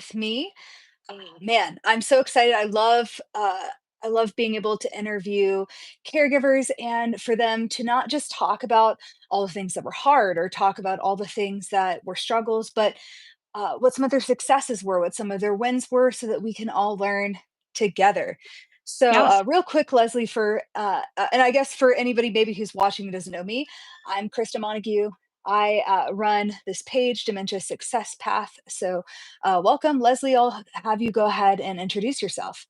with me. Man, I'm so excited. I love being able to interview caregivers and for them to not just talk about all the things that were hard or talk about all the things that were struggles, but what some of their successes were, what some of their wins were, so that we can all learn together. So, Yes. real quick, Leslie, and I guess for anybody maybe who's watching who doesn't know me, I'm Krista Montague. I run this page, Dementia Success Path. So, welcome, Leslie. I'll have you go ahead and introduce yourself.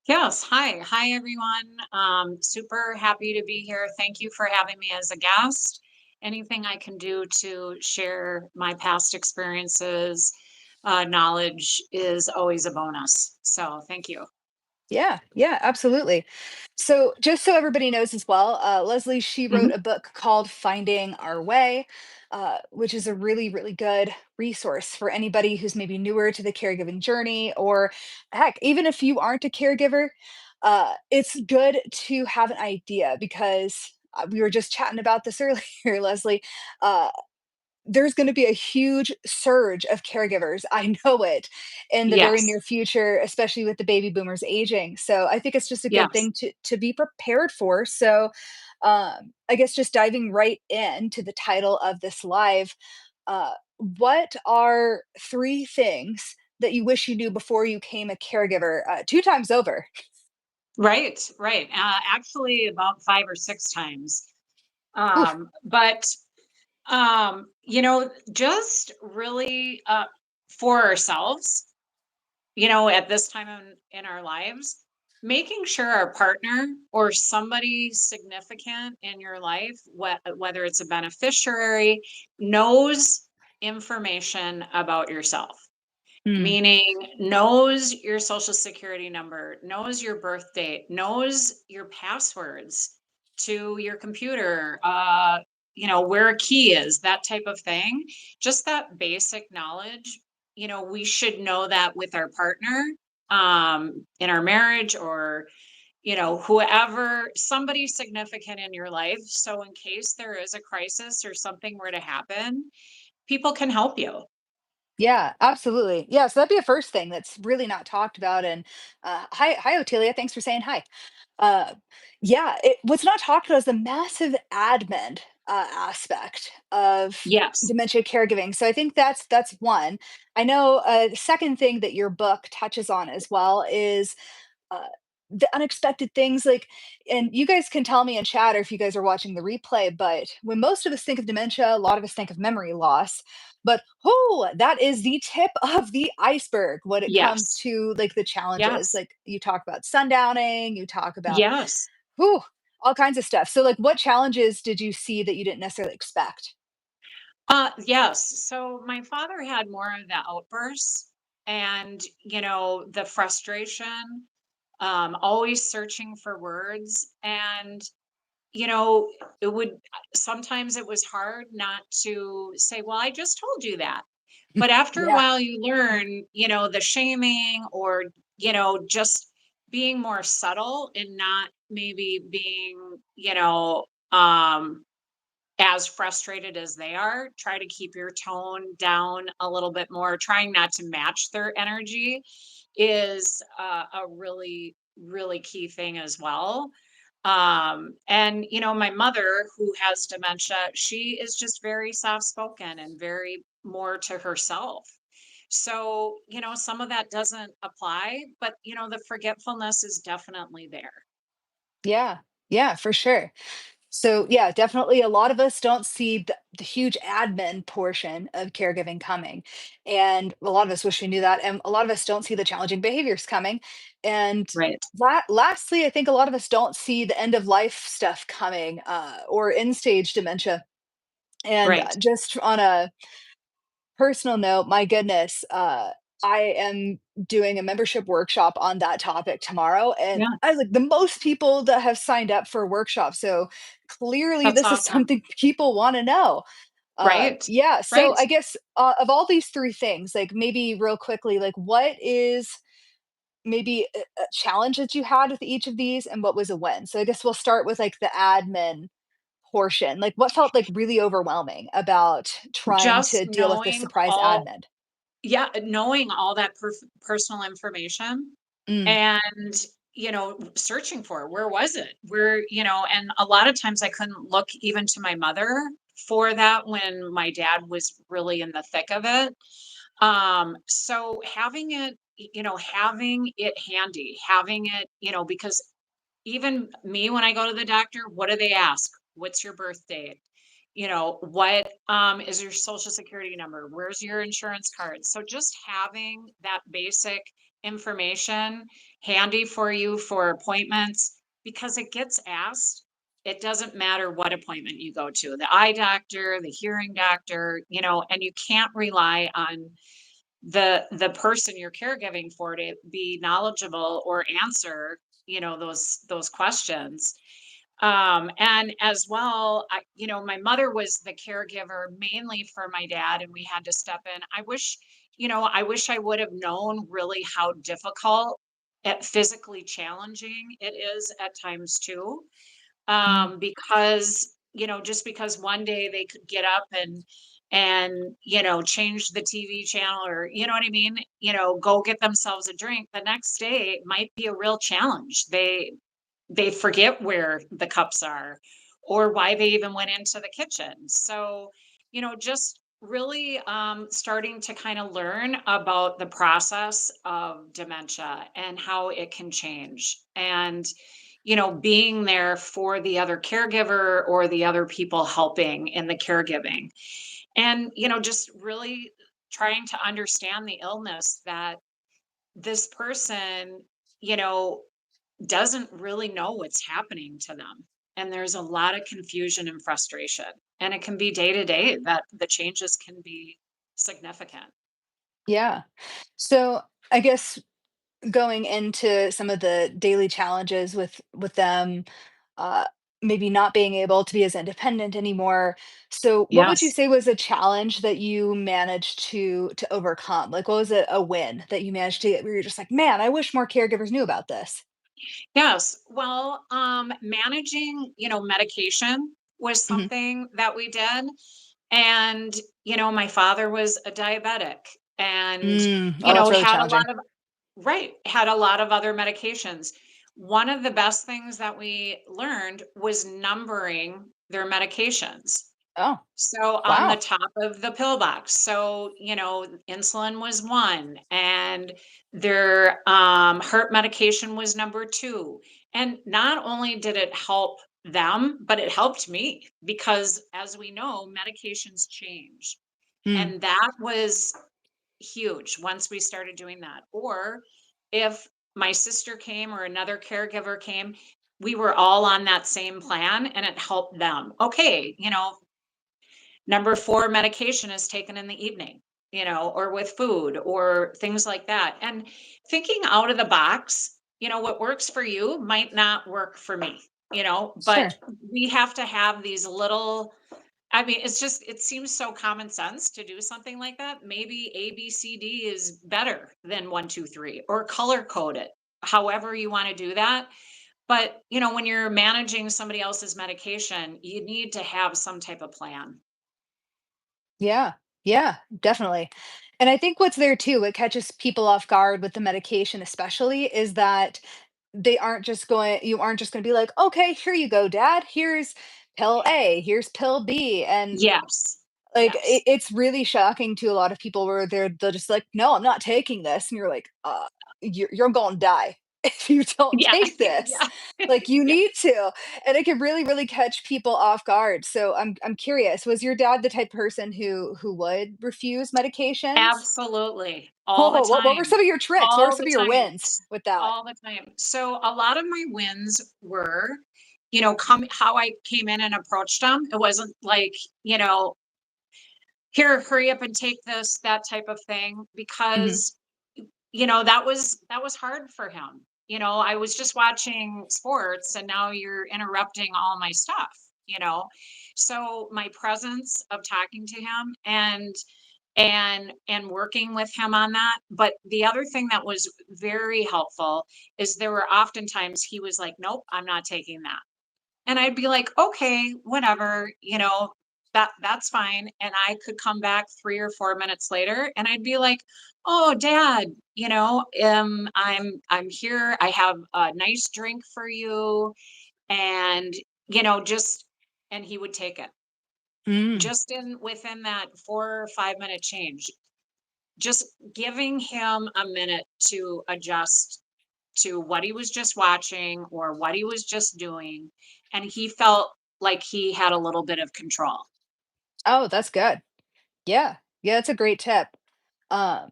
Yes. Hi. Hi, everyone. Super happy to be here. Thank you for having me as a guest. Anything I can do to share my past experiences, knowledge is always a bonus. So thank you. Yeah, yeah, absolutely. So, just so everybody knows as well, Leslie, she wrote Mhm. a book called Finding Our Way, which is a really, really good resource for anybody who's maybe newer to the caregiving journey, or heck, even if you aren't a caregiver, it's good to have an idea because we were just chatting about this earlier, Leslie. Uh, there's going to be a huge surge of caregivers. I know it in the very Yes. near future, especially with the baby boomers aging. So I think it's just a good Yes. thing to be prepared for. So I guess just diving right into the title of this live, what are three things that you wish you knew before you became a caregiver? Two times over. Right. Right. Actually, about 5 or 6 times. Oof. But just really for ourselves, at this time in our lives, making sure our partner or somebody significant in your life, whether it's a beneficiary, knows information about yourself, Mm, meaning knows your social security number, knows your birth date, knows your passwords to your computer, where a key is, that type of thing. Just that basic knowledge, we should know that with our partner, in our marriage, or whoever, somebody significant in your life, so in case there is a crisis or something were to happen, people can help you. yeah, absolutely. Yeah, so that'd be a first thing that's really not talked about. And hi, Otelia. Thanks for saying hi. Uh, yeah, what's not talked about is the massive admin aspect of Yes. dementia caregiving. So I think that's one. I know the second thing that your book touches on as well is uh, the unexpected things, like, and you guys can tell me in chat or if you guys are watching the replay, but when most of us think of dementia, a lot of us think of memory loss. But oh, that is the tip of the iceberg when it comes Yes. to like the challenges. Yes. Like you talk about sundowning, you talk about Yes. whew, all kinds of stuff. So like what challenges did you see that you didn't necessarily expect? Yes. So my father had more of the outbursts and, the frustration, always searching for words. And, you know, it would sometimes it was hard not to say, well, I just told you that. But after a Yeah. while, you learn, the shaming, or, just being more subtle and not maybe being, as frustrated as they are. Try to keep your tone down a little bit more. Trying not to match their energy is a really, really key thing as well. And my mother, who has dementia, she is just very soft spoken and very more to herself. So, some of that doesn't apply, but the forgetfulness is definitely there. Yeah. Yeah, for sure. So, yeah, definitely a lot of us don't see the huge admin portion of caregiving coming. And a lot of us wish we knew that. And a lot of us don't see the challenging behaviors coming. And Right. lastly, I think a lot of us don't see the end of life stuff coming or end stage dementia. And Right. just on a personal note, my goodness, I am doing a membership workshop on that topic tomorrow, and Yeah. I was like the most people that have signed up for a workshop. So clearly, That's this is awesome. something people want to know. Right. Yeah. So Right. I guess of all these three things, like maybe real quickly, like what is maybe a challenge that you had with each of these, and what was a win? So I guess we'll start with like the admin portion. Like what felt like really overwhelming about trying Just to deal with the knowing surprise all admin? Yeah, knowing all that personal information Mm, and, searching for it. Where was it? And a lot of times I couldn't look even to my mother for that when my dad was really in the thick of it. So having it handy, having it, because even me, when I go to the doctor, what do they ask? What's your birth date? What is your social security number? Where's your insurance card? So just having that basic information handy for you for appointments, because it gets asked. It doesn't matter what appointment you go to, the eye doctor, the hearing doctor, and you can't rely on the person you're caregiving for to be knowledgeable or answer, those questions. And as well, my mother was the caregiver mainly for my dad, and we had to step in. I wish I would have known really how difficult, physically challenging it is at times too. mm, Because just because one day they could get up and change the TV channel, or what I mean, go get themselves a drink, the next day might be a real challenge. They forget where the cups are or why they even went into the kitchen. So, just really starting to kind of learn about the process of dementia and how it can change. And, being there for the other caregiver or the other people helping in the caregiving. And, just really trying to understand the illness that this person, you know, doesn't really know what's happening to them. And there's a lot of confusion and frustration. And it can be day to day that the changes can be significant. yeah. So I guess going into some of the daily challenges with them, uh, maybe not being able to be as independent anymore. So, what would you Yes. say was a challenge that you managed to overcome? Like, what was a win that you managed to get where you're just like, man, I wish more caregivers knew about this? Yes. Well, managing, medication was Hmm. something that we did. And, my father was a diabetic and, Mm, oh, that's really had a challenging. lot of Right, had a lot of other medications. One of the best things that we learned was numbering their medications. Oh, So on the wow. top of the pill box. So, insulin was one, and their heart medication was number two. And not only did it help them, but it helped me because, as we know, medications change. Mm, And that was huge once we started doing that. Or if my sister came or another caregiver came, we were all on that same plan and it helped them. Okay, number four medication is taken in the evening, or with food or things like that. And thinking out of the box, what works for you might not work for me, but sure. we have to have these little, I mean, it seems so common sense to do something like that. Maybe ABCD is better than 1, 2, 3, or color code it, however you want to do that. But, when you're managing somebody else's medication, you need to have some type of plan. Yeah. Yeah, definitely. And I think what's there too, what catches people off guard with the medication especially is that you aren't just going to be like, "Okay, here you go, dad. Here's pill A, here's pill B." And Yes. like Yes. it's really shocking to a lot of people where they'll just like, "No, I'm not taking this." And you're like, you're going to die if you don't Yeah. take this. Yeah. Like you Yeah. need to." And it can really really catch people off guard. So I'm curious, was your dad the type of person who would refuse medications? Absolutely. All the Oh, what were time. some of your tricks? What were All some the of your time. wins with that? All the time. So a lot of my wins were, how I came in and approached them. It wasn't like, you know, here, hurry up and take this, that type of thing, Mhm. because that was hard for him. I was just watching sports and now you're interrupting all my stuff, you know. So my presence of talking to him and working with him on that. But the other thing that was very helpful is there were oftentimes he was like, "Nope, I'm not taking that." And I'd be like, "Okay, whatever." that's fine. And I could come back 3 or 4 minutes later and I'd be like, "Oh, dad, I'm here. I have a nice drink for you." And, just and he would take it. Mm. Just in within that 4 or 5-minute change, just giving him a minute to adjust to what he was just watching or what he was just doing, and he felt like he had a little bit of control. Oh, that's good. Yeah. Yeah, that's a great tip. Um,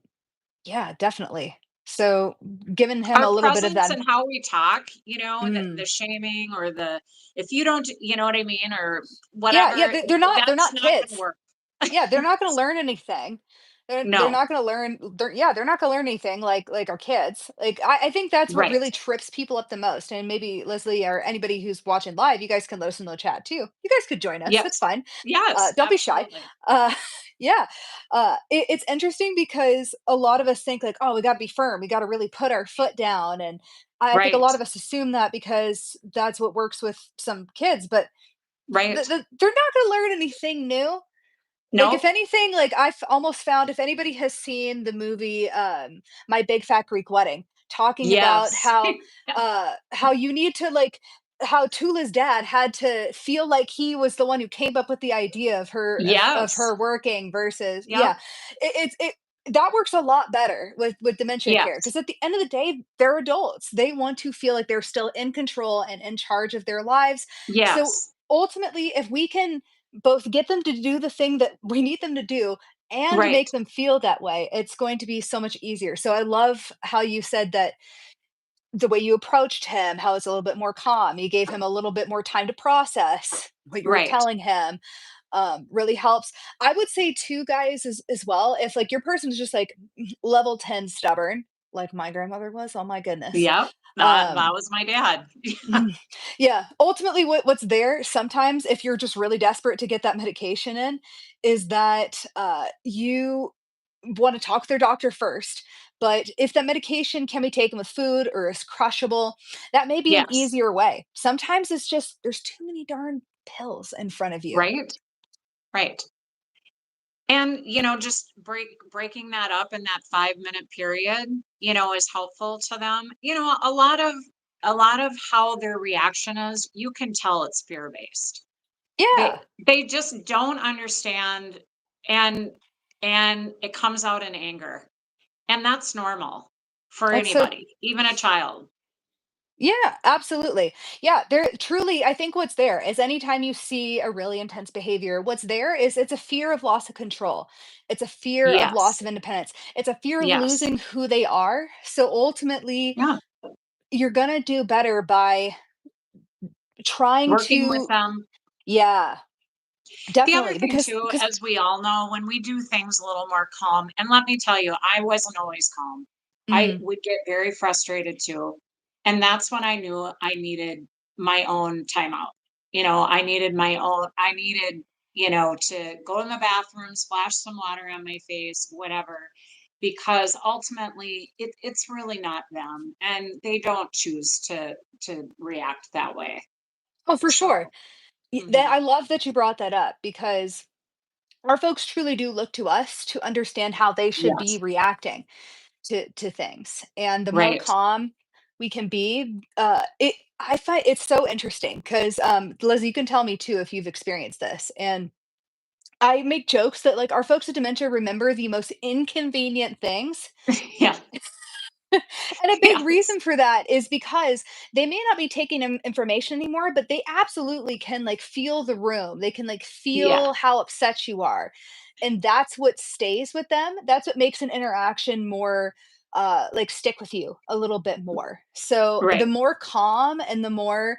yeah, definitely. So, giving him Our a little bit of presence that. and how we talk, Mm. the shaming or the if you don't, you know what I mean, or Yeah, yeah, whatever, they're that's not not gonna kids. work. Yeah, they're not gonna learn anything. They're No. not gonna learn they're not gonna learn anything like our kids. Like, I think that's what Right. really trips people up the most, and maybe Leslie or anybody who's watching live, you guys can let us in the chat too. You guys could join us, it's Yes. fine. Yes, Don't be shy. absolutely. Uh, yeah, it's interesting because a lot of us think like, "Oh, we gotta be firm, we gotta really put our foot down," and I think a Right. lot of us assume that because that's what works with some kids, but Right. they're not gonna learn anything new. Like, if Nope. anything, like, I've almost found if anybody has seen the movie, My Big Fat Greek Wedding, talking about Yes. how you need to, like how Tula's dad had to feel like he was the one who came up with the idea of Yes. her working versus Yep. yeah. It that works a lot better with dementia care Yes. because at the end of the day, they're adults. They want to feel like they're still in control and in charge of their lives. So, Yes. ultimately, if we can both get them to do the thing that we need them to do and Right. make them feel that way, it's going to be so much easier. So I love how you said that the way you approached him, how it's a little bit more calm. You gave him a little bit more time to process what you were Right. telling him. Really helps. I would say too, guys, as well, if like your person is just like level 10 stubborn, like my grandmother was, oh my goodness. Yep. That Um, was my dad. Mhm. Yeah, ultimately, what's there sometimes, if you're just really desperate to get that medication in, is that, you wanna talk with their doctor first, but if that medication can be taken with food or is crushable, that may be an Yes. easier way. Sometimes it's just there's too many darn pills in front of you. Right. Right. And, just breaking that up in that 5-minute period, is helpful to them. A lot of how their reaction is, you can tell it's fear-based. They Yeah, they just don't understand, and it comes out in anger. And that's normal for that's so anybody, even a child. yeah, absolutely. Yeah, there truly, I think what's there is anytime you see a really intense behavior, what's there is it's a fear of loss of control. It's a fear of loss Yes. of independence. It's a fear of Yes. losing who they are. So ultimately, Yeah. you're going to do better by trying Working with to, them. yeah, The other definitely. thing Because, too, because, as we all know, when we do things a little more calm, and let me tell you, I wasn't always calm. I mm, would get very frustrated too. And that's when I knew I needed my own timeout. I needed, to go in the bathroom, splash some water on my face, whatever, because ultimately it's really not them. And they don't choose to react that way. oh, for sure. So I mhm. love that you brought that up because our folks truly do look to us to understand how they should be Yes. reacting to things, and the more Right. calm we can be, it I find it's so interesting because Liz, you can tell me too if you've experienced this, and I make jokes that, like, our folks with dementia remember the most inconvenient things, Yeah. and a big Yes. reason for that is because they may not be taking in information anymore, but they absolutely can, like, feel the room, they can, like, Yeah. feel how upset you are, and that's what stays with them, that's what makes an interaction more, like, stick with you a little bit more. So, the Right. more calm and the more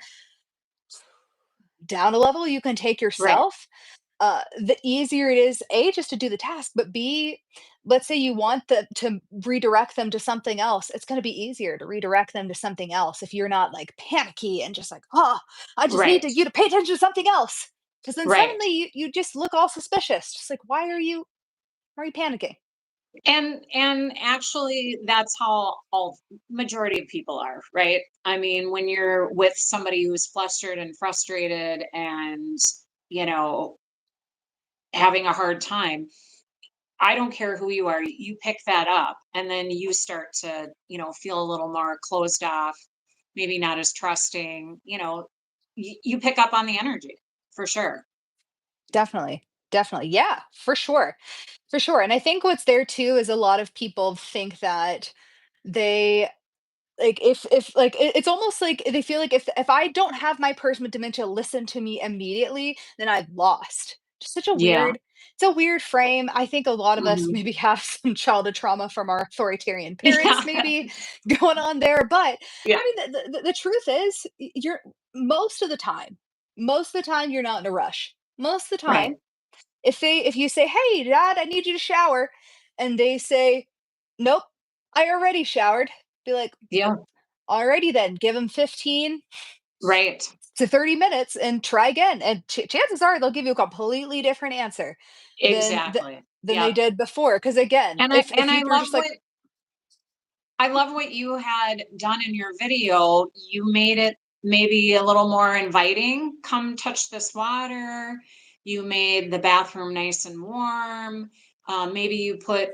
down a level you can take Right. yourself, the easier it is, A, just to do the task, but B, let's say you want to redirect them to something else, it's going to be easier to redirect them to something else if you're not like panicky and just like, oh, I just need Right. you to pay attention to something else. Because then Right. suddenly you just look all suspicious. Just like, why are you panicking? And actually that's how all majority of people are, right? I mean, when you're with somebody who's flustered and frustrated and, you know, having a hard time, I don't care who you are, you pick that up and then you start to, feel a little more closed off, maybe not as trusting, you pick up on the energy for sure. Definitely. Definitely. Yeah, for sure. For sure. And I think what's there too is a lot of people think that they like if like it's almost like they feel like if I don't have my person with dementia listen to me immediately, then I've lost. Just such a Yeah. weird, it's a weird frame. I think a lot of us Mhm. maybe have some childhood trauma from our authoritarian Yeah. parents maybe going on there. But Yeah. I mean the truth is you're most of the time, most of the time you're not in a rush. Most of the Right. time if you say, "Hey, dad, I need you to shower," and they say, "Nope, I already showered," be like, Yeah. "Alrighty then, give them 15 Right. to 30 minutes and try again." And chances are they'll give you a completely different answer than Exactly. than they Yep. did before. Because again, And I if and you I were love just like, what you had done in your video. You made it maybe a little more inviting. Come touch this water. You made the bathroom nice and warm. Maybe you put,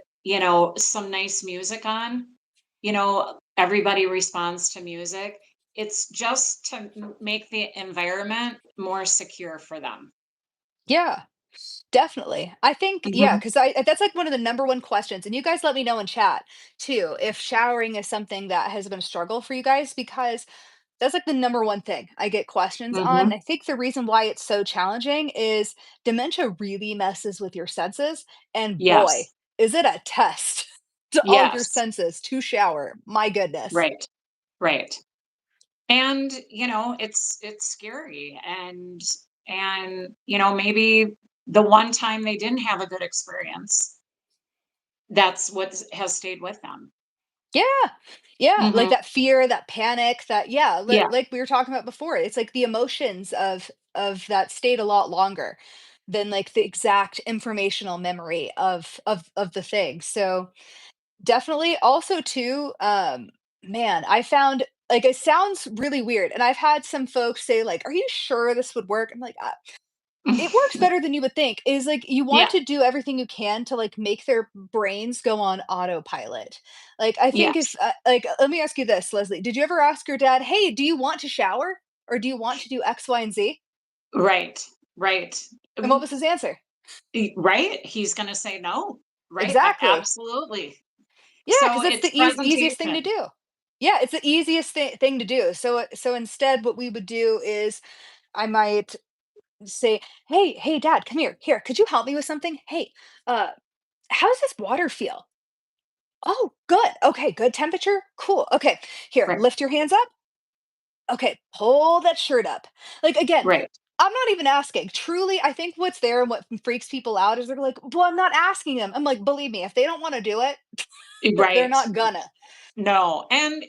some nice music on. Everybody responds to music. It's just to make the environment more secure for them. yeah, definitely. I think, yeah, Hmm. because that's like one of the number one questions. And you guys let me know in chat too if showering is something that has been a struggle for you guys because that's like the number one thing I get questions on. And Hmm. I think the reason why it's so challenging is dementia really messes with your senses. And boy, Yes. is it a test to all your Yes. senses to shower. My goodness. Right. Right. And it's scary, and maybe the one time they didn't have a good experience, that's what has stayed with them. Yeah. Yeah. Like Hmm. that fear, that panic, that, yeah, Yeah. like we were talking about before. It's like the emotions of that stayed a lot longer than like the exact informational memory of the thing. So definitely. Also too, man, I found like it sounds really weird, and I've had some folks say like, "Are you sure this would work?" I'm like, "It works better than you would think." Is like you want Yeah. to do everything you can to like make their brains go on autopilot. Like I think if Yes. like let me ask you this, Leslie, did you ever ask your dad, "Hey, do you want to shower or do you want to do X, Y, and Z?" Right. Right. And what was his answer? Right, he's going to say no. Right. Exactly. Absolutely. Yeah, So because it's it's the easiest thing to presentation. do. Yeah, it's the easiest thing to do. So instead, what we would do is I might say, "Hey, Dad, come here. Here, could you help me with something? Hey, uh, how does this water feel? Oh, good. Okay, good temperature. Cool. Okay, here, Right. lift your hands up. Okay, pull that shirt up." Like again, Right. I'm not even asking. Truly, I think what's there and what freaks people out is they're like, "Well, I'm not asking them." I'm like, believe me, if they don't want to do it, they're Right. not gonna. No, and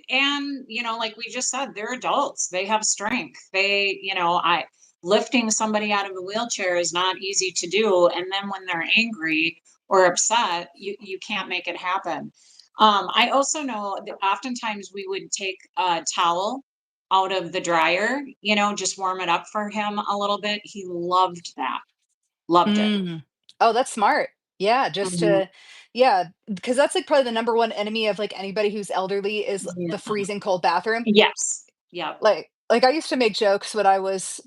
like we just said, they're adults. They have strength. I lifting somebody out of a wheelchair is not easy to do. And then when they're angry or upset, you can't make it happen. I also know that oftentimes we would take a towel out of the dryer, just warm it up for him a little bit. He loved that. Loved it. Mm. Oh, that's smart. Yeah, just Hmm. to yeah, because that's, like, probably the number one enemy of, like, anybody who's elderly is the Yeah. freezing cold bathroom. Yes. Yep. Like, I used to make jokes when I was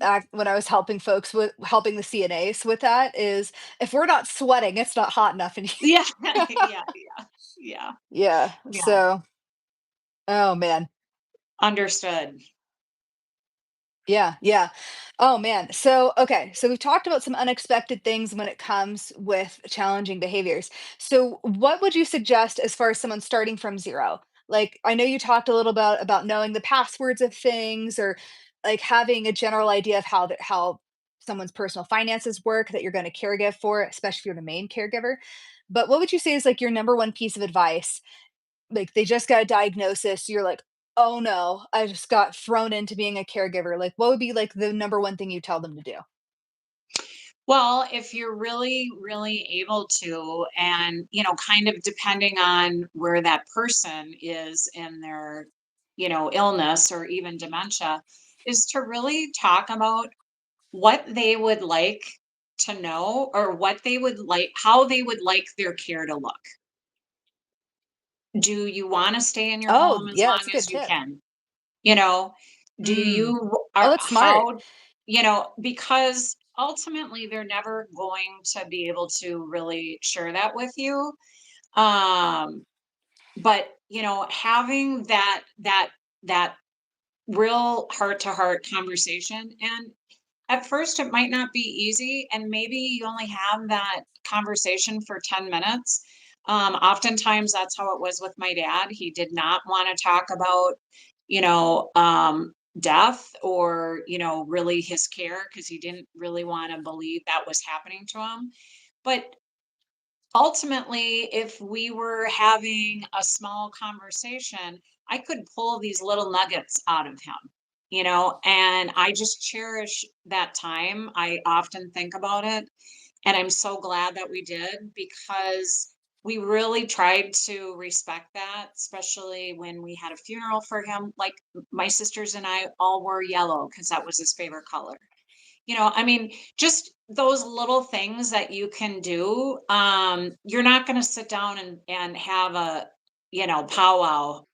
helping folks with helping the CNAs with that is, "If we're not sweating, it's not hot enough in here." Yeah. Yeah. Yeah. Yeah. Yeah, Yeah. so oh, man. Understood. Yeah, yeah. Oh man. So, okay. So we've talked about some unexpected things when it comes with challenging behaviors. So, what would you suggest as far as someone starting from zero? Like, I know you talked a little about knowing the passwords of things or like having a general idea of how someone's personal finances work that you're going to caregive for, especially if you're the main caregiver. But what would you say is like your number one piece of advice, like they just got a diagnosis, you're like, "Oh no, I just got thrown into being a caregiver." Like, what would be like the number one thing you tell them to do? Well, if you're really, really able to, and, kind of depending on where that person is in their, illness or even dementia, is to really talk about what they would like. to know or what they would like how they would like their care to look. Do you wanna stay in your Oh, home as yeah, that's long a good as you tip. can? You know, do Mm. you Oh, are that's smart. how because ultimately they're never going to be able to really share that with you. Um, but, having that real heart to heart conversation, and at first it might not be easy, and maybe you only have that conversation for 10 minutes. Oftentimes that's how it was with my dad. He did not want to talk about, death or, really his care because he didn't really want to believe that was happening to him. But ultimately, if we were having a small conversation, I could pull these little nuggets out of him, and I just cherish that time. I often think about it, and I'm so glad that we did because we really tried to respect that, especially when we had a funeral for him. Like my sisters and I all wore yellow because that was his favorite color. I mean, just those little things that you can do. You're not going to sit down and have a, powwow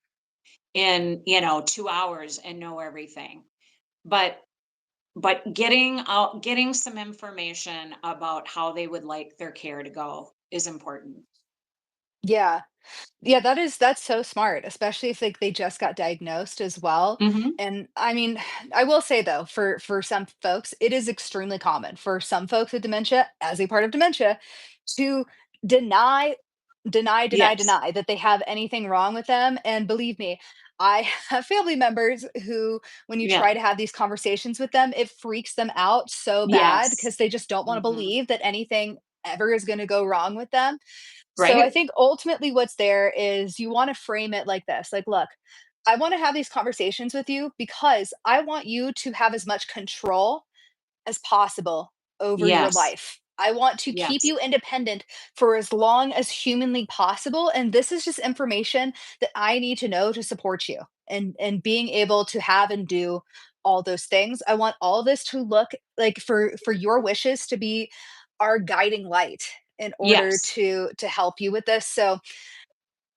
in, 2 hours and know everything. But getting some information about how they would like their care to go is important. Yeah. Yeah, that's so smart, especially if, like, they just got diagnosed as well, Hmm. and, I mean, I will say, though, for some folks, it is extremely common for some folks with dementia, as a part of dementia, to deny, Yes. deny that they have anything wrong with them, and believe me, I have family members who, when you Yeah. try to have these conversations with them, it freaks them out so bad Yes. because they just don't wanna Hmm. believe that anything ever is gonna go wrong with them. So I Right. think ultimately what's there is you want to frame it like this, like, look, I want to have these conversations with you because I want you to have as much control as possible over your Yes. life. I want to keep Yes. you independent for as long as humanly possible. And this is just information that I need to know to support you and being able to have and do all those things. I want all this to look like for your wishes to be our guiding light in order Yes. to help you with this. So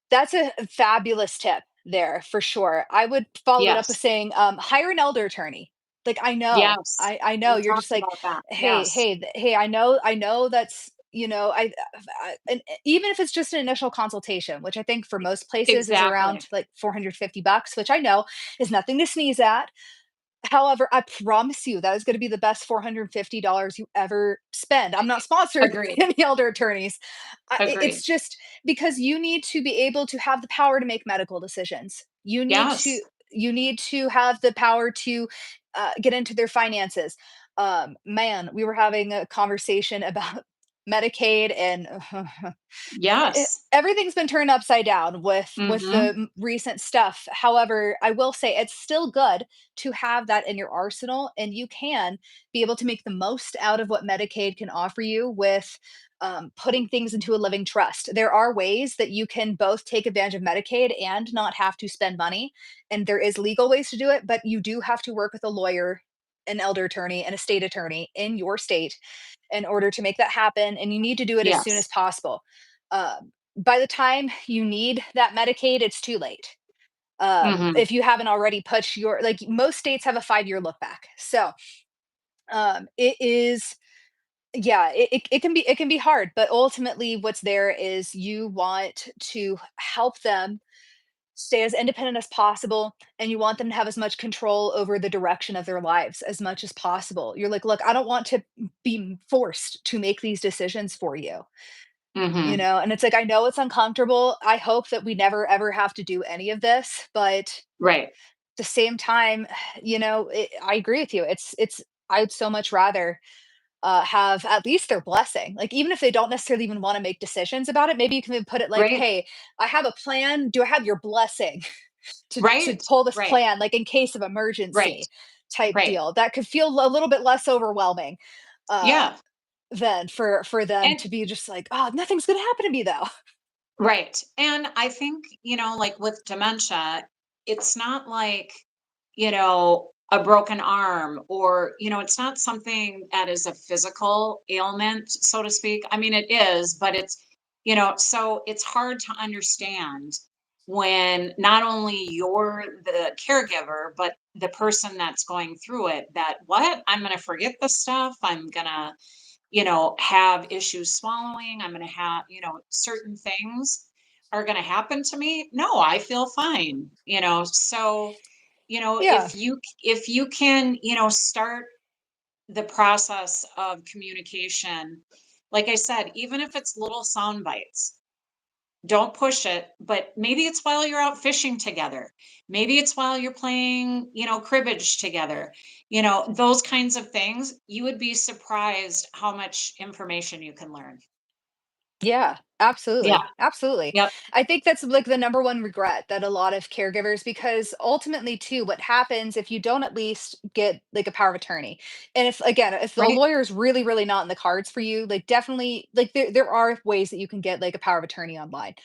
that's a fabulous tip there for sure. I would follow it up with Yes. saying, hire an elder attorney. Like, I know, Yes. I know We you're just talked like, about that. hey, Yes. hey, I know that's, and even if it's just an initial consultation, which I think for most places is Exactly. around like $450, which I know is nothing to sneeze at. However, I promise you that is gonna be the best $450 you ever spend. I'm not sponsored by Agreed. any elder attorneys. Agreed. It's just because you need to be able to have the power to make medical decisions. Yes. You need to have the power to, get into their finances. Man, we were having a conversation about Medicaid and Yes. everything's been turned upside down with the Mhm. recent stuff. However, I will say it's still good to have that in your arsenal, and you can be able to make the most out of what Medicaid can offer you with putting things into a living trust. There are ways that you can both take advantage of Medicaid and not have to spend money, and there is legal ways to do it, but you do have to work with a lawyer, an elder attorney, and a state attorney in your state in order to make that happen, and you need to do it as soon as Yes. possible. By the time you need that Medicaid, it's too late. Mhm. If you haven't already put your like most states have a 5-year look back. So it is yeah, it can be hard, but ultimately what's there is you want to help them stay as independent as possible and you want them to have as much control over the direction of their lives as much as possible. You're like, look, I don't want to be forced to make these decisions for you. Mhm. And it's like, I know it's uncomfortable. I hope that we never ever have to do any of this, but at Right. the same time, I agree with you. I'd so much rather have at least their blessing. Like, even if they don't necessarily even want to make decisions about it, maybe you can put it like, Right. hey, I have a plan. Do I have your blessing to Right. pull this Right. plan, like in case of Right. emergency type Right. deal? That could feel a little bit less overwhelming uh, Yeah. than for them And to be just like, oh, nothing's gonna happen to me though. right. And I think, like with dementia, it's not like, a broken arm, or it's not something that is a physical ailment, so to speak. I mean, it is, but so it's hard to understand when not only you're the caregiver, but the person that's going through it, that what, I'm going to forget the stuff, I'm going to have issues swallowing, I'm going to have, certain things are going to happen to me. No, I feel fine, so Yeah. if you can, start the process of communication, like I said, even if it's little sound bites, don't push it, but maybe it's while you're out fishing together. Maybe it's while you're playing, cribbage together. Those kinds of things, you would be surprised how much information you can learn. Yeah, Yeah. absolutely. Absolutely. Yep. I think that's like the number one regret that a lot of caregivers, because ultimately too, what happens if you don't at least get like a power of attorney? And if again, if the Right. lawyer is really, really not in the cards for you, like definitely like there are ways that you can get like a power of attorney online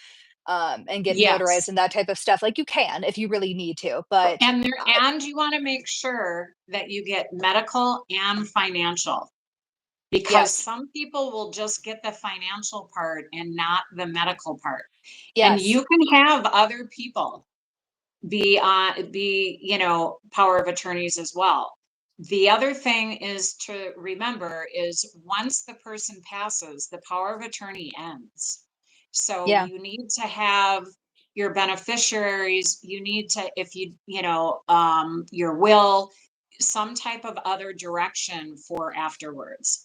and get notarized Yes. and that type of stuff. Like you can if you really need to. But And you want to make sure that you get medical and financial, because yes, some people will just get the financial part and not the medical part. And yes, you can have other people be power of attorneys as well. The other thing is to remember is once the person passes, the power of attorney ends. So yeah. you need to have your beneficiaries, you need to, if your will, some type of other direction for afterwards.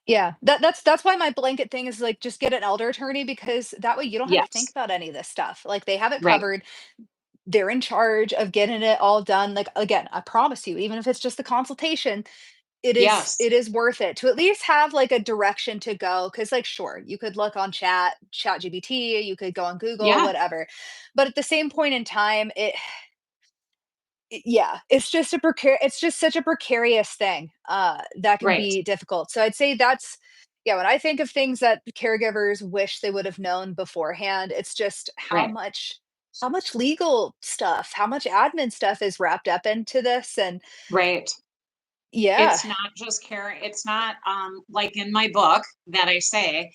Yeah, that's why my blanket thing is like just get an elder attorney, because that way you don't have to think Yes. about any of this stuff. Like they have it Right. covered. They're in charge of getting it all done. Like again, I promise you, even if it's just the consultation, it is Yes. it is worth it to at least have like a direction to go. Cause like sure, you could look on chat GBT, you could go on Google, Yeah. whatever. But at the same point in time, yeah, it's just it's just such a precarious thing, that can Right. be difficult. So I'd say that's yeah, when I think of things that the caregivers wish they would have known beforehand, it's just Right. how much legal stuff, how much admin stuff is wrapped up into this, and Right. yeah, It's not just caring, it's not, like in my book that I say,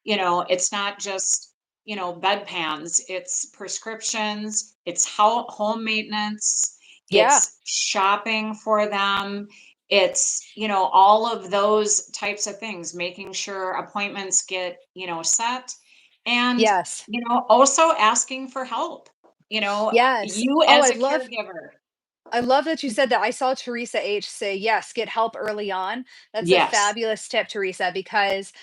it's not just, bedpans, it's prescriptions, it's how home maintenance, yeah, it's shopping for them, it's, all of those types of things, making sure appointments get, set, and, yes, also asking for help, yes. you Oh, as a caregiver. I love that you said that. I saw Teresa H say, "Yes, get help early on." That's a Yes. fabulous tip, Teresa, because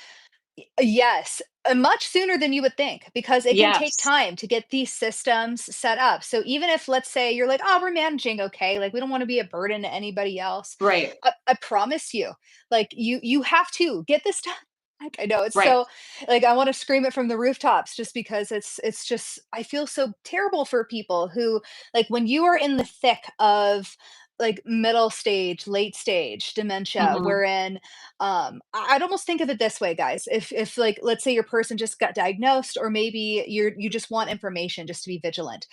yes, much sooner than you would think, because it can take Yes. time to get these systems set up. So even if, let's say, you're like, "Oh, we're managing okay," like we don't want to be a burden to anybody else. Right. I promise you, like you have to get this done. Like I know it's Right. so like I want to scream it from the rooftops just because it's just I feel so terrible for people who like when you are in the thick of like middle stage, late stage dementia, Mhm. wherein I'd almost think of it this way, guys. If like let's say your person just got diagnosed, or maybe you just want information just to be vigilant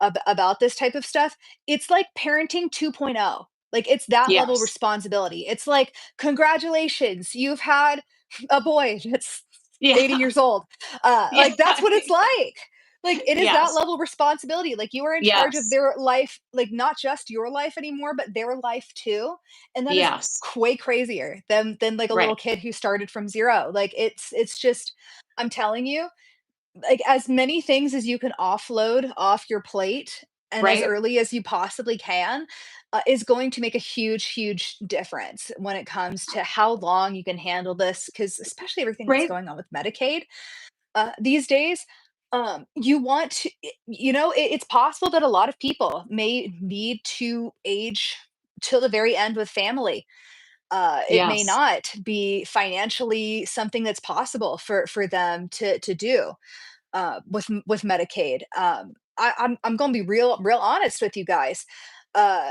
about this type of stuff, it's like parenting 2.0. Like it's that level Yes. responsibility. It's like congratulations, you've had a boy that's Yeah. 80 years old. Yeah. Like that's what it's like. Like it is that Yes. level of responsibility. Like you are in charge of Yes. their life, like not just your life anymore, but their life too. And that is Yes. way crazier than like a Right. little kid who started from zero. Like it's just I'm telling you, like as many things as you can offload off your plate and as Right. early as you possibly can is going to make a huge huge difference when it comes to how long you can handle this, because especially everything that's Right. going on with Medicaid these days, you want to, it's possible that a lot of people may need to age till the very end with family. It may Yes. not be financially something that's possible for them to do with Medicaid. I'm going to be real honest with you guys. Uh,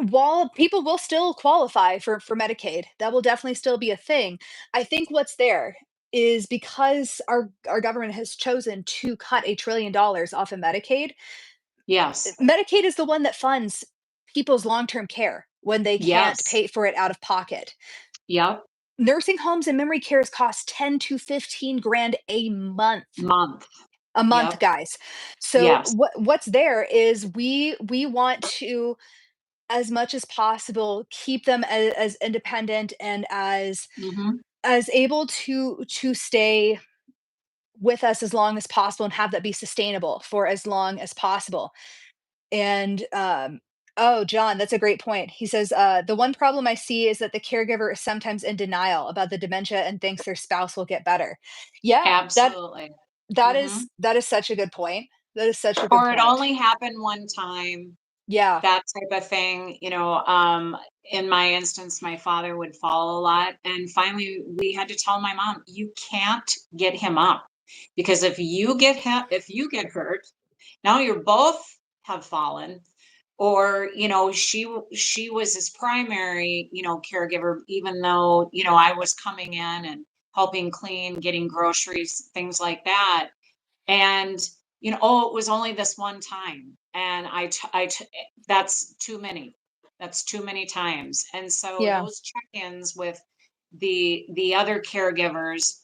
while people will still qualify for Medicaid, that will definitely still be a thing. I think what's there is because our government has chosen to cut $1 trillion off of Medicaid. Yes. Medicaid is the one that funds people's long-term care. when they can't Yes. pay for it out of pocket. Yep. Nursing homes and memory cares cost 10 to 15 grand Month. a month, Yep. guys. So Yes. what's there is we want to, as much as possible, keep them as independent and Mhm. as able to stay with us as long as possible and have that be sustainable for as long as possible. And oh, John, that's a great point. He says, the one problem I see is that the caregiver is sometimes in denial about the dementia and thinks their spouse will get better. Yeah, Absolutely. Mhm. that is such a good point. That is such a good Or it point. only happened one time, Yeah. that type of thing, in my instance, my father would fall a lot, and finally, we had to tell my mom, "You can't get him up, because if you get hurt, now you're both have fallen." Or, she was his primary, caregiver, even though, I was coming in and helping clean, getting groceries, things like that. And, "Oh, it was only this one time." And that's too many. That's too many times. And so Yeah. those check-ins with the other caregivers,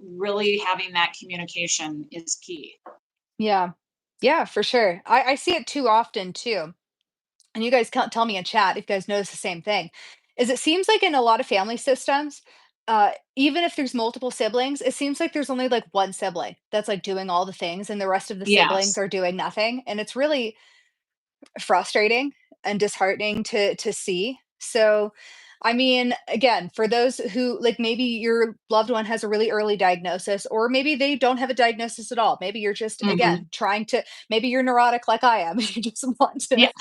really having that communication is key. Yeah. Yeah, for sure. I see it too often too. And you guys can't tell me in chat if you guys notice the same thing. Is it seems like in a lot of family systems, even if there's multiple siblings, it seems like there's only like one sibling that's like doing all the things and the rest of the siblings Yes. are doing nothing. And it's really frustrating and disheartening to see. So, I mean, again, for those who like maybe your loved one has a really early diagnosis, or maybe they don't have a diagnosis at all. Maybe you're just Mhm. again trying to, maybe you're neurotic like I am. You just want to Yeah,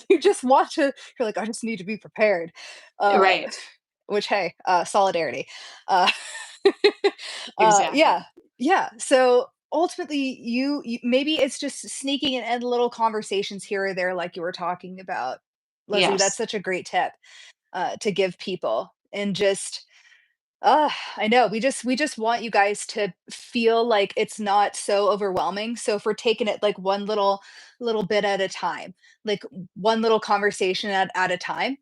you just want to, you're like, I just need to be prepared. Uh right. which hey, solidarity. Uh Exactly. yeah, yeah. So ultimately you maybe it's just sneaking in little conversations here or there like you were talking about. Leslie, that's Yes. such a great tip to give people. And just I know we just want you guys to feel like it's not so overwhelming. So if we're taking it like one little bit at a time, like one little conversation at a time,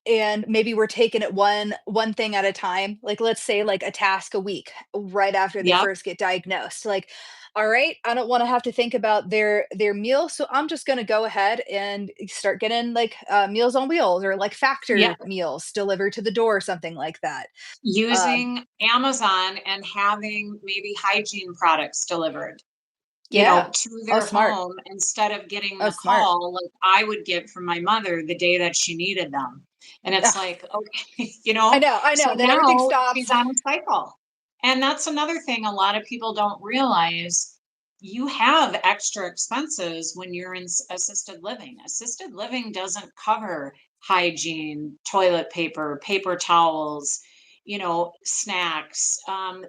and maybe we're taking it one thing at a time, like let's say like a task a week right after they Yep. first get diagnosed. Like, all right, I don't want to have to think about their meal, so I'm just going to go ahead and start getting like Meals on Wheels or like Yeah. factor meals delivered to the door, something like that. um Using Amazon and having maybe hygiene products delivered, yeah. to Oh, their smart. home instead of getting Oh, the smart. call like I would get from my mother the day that she needed them. And it's Ugh, like, okay, I so know, then everything now stops. she's on a cycle. And that's another thing a lot of people don't realize. You have extra expenses when you're in assisted living. Assisted living doesn't cover hygiene, toilet paper, paper towels, snacks.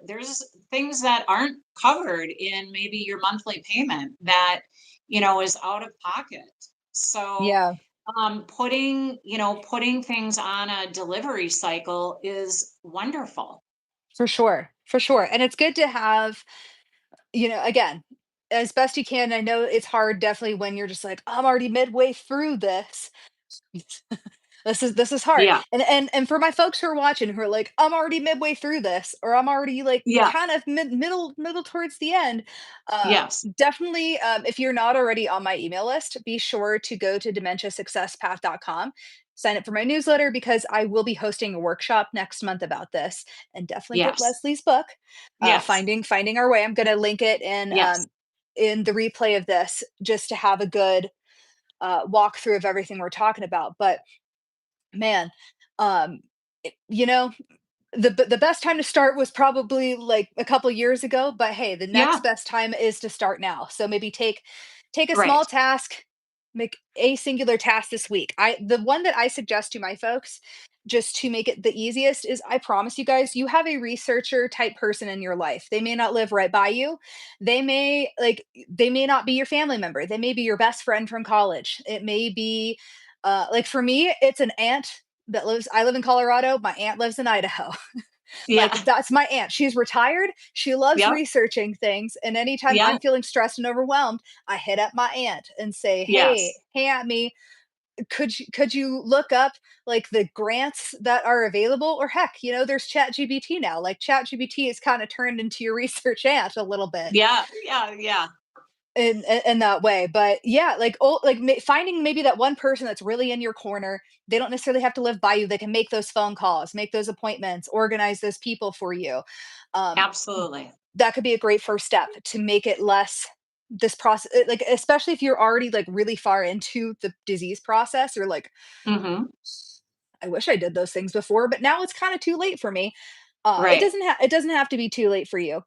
There's things that aren't covered in maybe your monthly payment that is out of pocket. So Yeah, putting things on a delivery cycle is wonderful. for sure, for sure. And it's good to have, again, as best you can. I know it's hard definitely when you're just like, I'm already midway through this. This is hard. Yeah. And for my folks who are watching who are like, I'm already midway through this, or I'm already like Yeah. kind of middle towards the end. Uh Yes. Definitely, if you're not already on my email list, be sure to go to dementiasuccesspath.com, sign up for my newsletter, because I will be hosting a workshop next month about this. And definitely get Yes. Leslie's book, Yes. Finding Our Way. I'm going to link it Yes. in the replay of this, just to have a good walkthrough of everything we're talking about. But man, um, you know, the best time to start was probably like a couple years ago, but hey, the next Yeah. best time is to start now. So maybe take a Right. small task, make a singular task this week. The one that I suggest to my folks, just to make it the easiest, is I promise you guys, you have a researcher type person in your life. They may not live right by you. They may not be your family member. They may be your best friend from college. It may be like for me, it's an aunt that lives I live in Colorado, my aunt lives in Idaho. Like, Yeah. that's my aunt. She's retired. She loves Yep. researching things, and anytime Yeah. I'm feeling stressed and overwhelmed, I hit up my aunt and say, Yes. "Hey, Aunt Me, could you look up like the grants that are available? Or heck, there's ChatGPT now. Like ChatGPT is kind of turned into your research ant a little bit Yeah, yeah, yeah. in that way. But yeah, like finding maybe that one person that's really in your corner. They don't necessarily have to live by you. They can make those phone calls, make those appointments, organize those people for you. Um, Absolutely. that could be a great first step to make it less this process, like especially if you're already like really far into the disease process. Or like, Mhm. I wish I did those things before, but now it's kind of too late for me. Right. It doesn't have to be too late for you.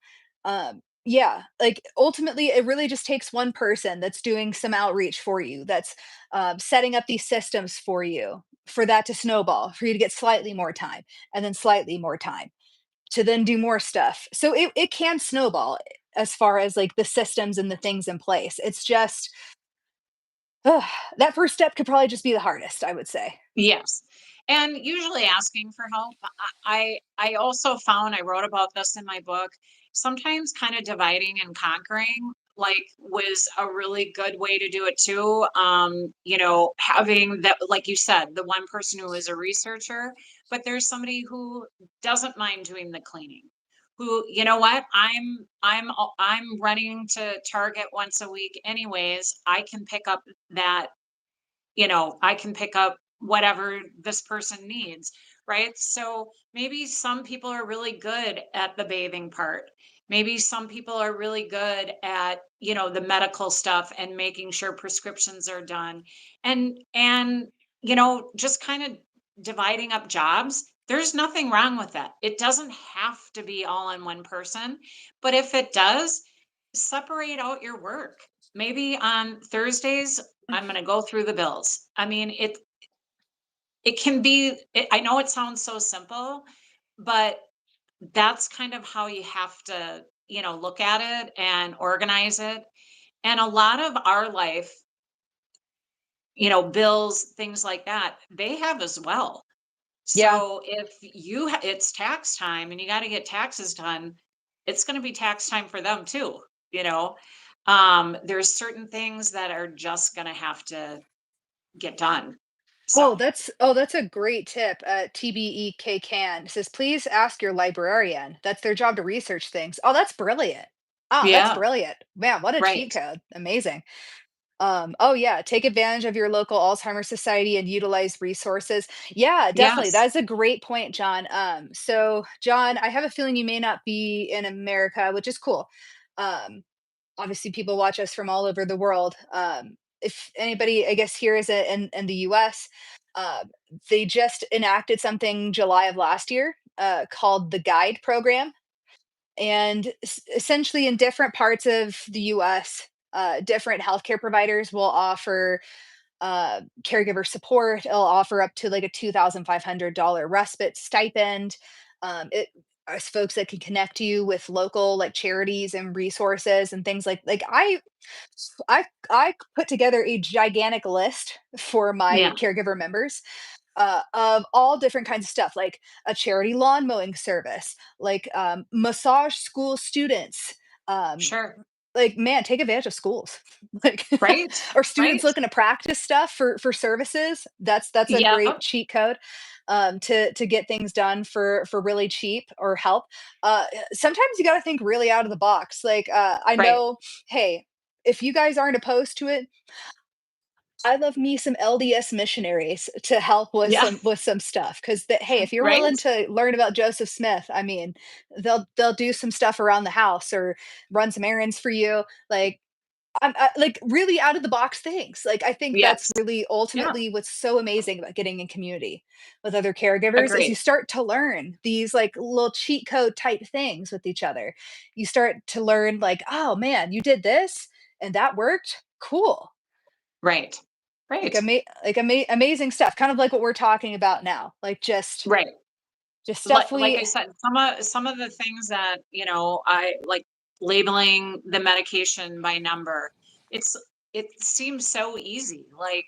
Yeah, like ultimately, it really just takes one person that's doing some outreach for you, that's setting up these systems for you, for that to snowball, for you to get slightly more time, and then slightly more time, to then do more stuff. So it can snowball as far as like the systems and the things in place. It's just ugh, that first step could probably just be the hardest, I would say. Yes. And usually asking for help. I also found, I wrote about this in my book, sometimes kind of dividing and conquering like was a really good way to do it too. Having that, like you said, the one person who is a researcher, but there's somebody who doesn't mind doing the cleaning. Who, you know what, I'm running to Target once a week anyways. I can pick up whatever this person needs, right? So maybe some people are really good at the bathing part. Maybe some people are really good at, the medical stuff and making sure prescriptions are done. And just kind of dividing up jobs. There's nothing wrong with that. It doesn't have to be all on one person, but if it does, separate out your work. Maybe on Thursdays I'm gonna go through the bills. I mean, I know it sounds so simple, but that's kind of how you have to, look at it and organize it. And a lot of our life, bills, things like that, they have as well. Yeah. So if it's tax time and you got to get taxes done, it's going to be tax time for them too, you know. There's certain things that are just going to have to get done. So, That's a great tip. TBEK can says, please ask your librarian. That's their job to research things. Oh, that's brilliant. Oh, that's yeah, brilliant. Man, what a cheat right. code. Amazing. Oh yeah, take advantage of your local Alzheimer's Society and utilize resources. Yeah, definitely. Yes. That's a great point, John. So John, I have a feeling you may not be in America, which is cool. Um, Obviously people watch us from all over the world. If anybody, I guess, here is in the US, uh, they just enacted something July of last year called the Guide program. And essentially, in different parts of the US, different healthcare providers will offer caregiver support. It'll offer up to like a $2,500 respite stipend. It as folks that can connect you with local like charities and resources and things like I put together a gigantic list for my Yeah, caregiver members of all different kinds of stuff, like a charity lawn mowing service, like massage school students, um, sure. like man, take advantage of schools, like Right. or students Right. looking to practice stuff for services. That's a great Yep. cheat code to get things done for really cheap or help. Sometimes you got to think really out of the box. Like I Right. know, hey, if you guys aren't opposed to it, I love me some LDS missionaries to help Yeah. with some stuff. Because hey, if you're Right. willing to learn about Joseph Smith, I mean, they'll do some stuff around the house or run some errands for you. Like like really out of the box things. Like I think that's Yes. really Yeah. ultimately what's so amazing about getting in community with other caregivers is you Agreed. start to learn these like little cheat code type things with each other. You start to learn like, oh man, you did this and that worked. Cool. Right. Like Right. amazing stuff. Kind of like what we're talking about now. Like Right. just Like stuff like we I said, some of the things that, I like labeling the medication by number. It's it seems so easy. Like,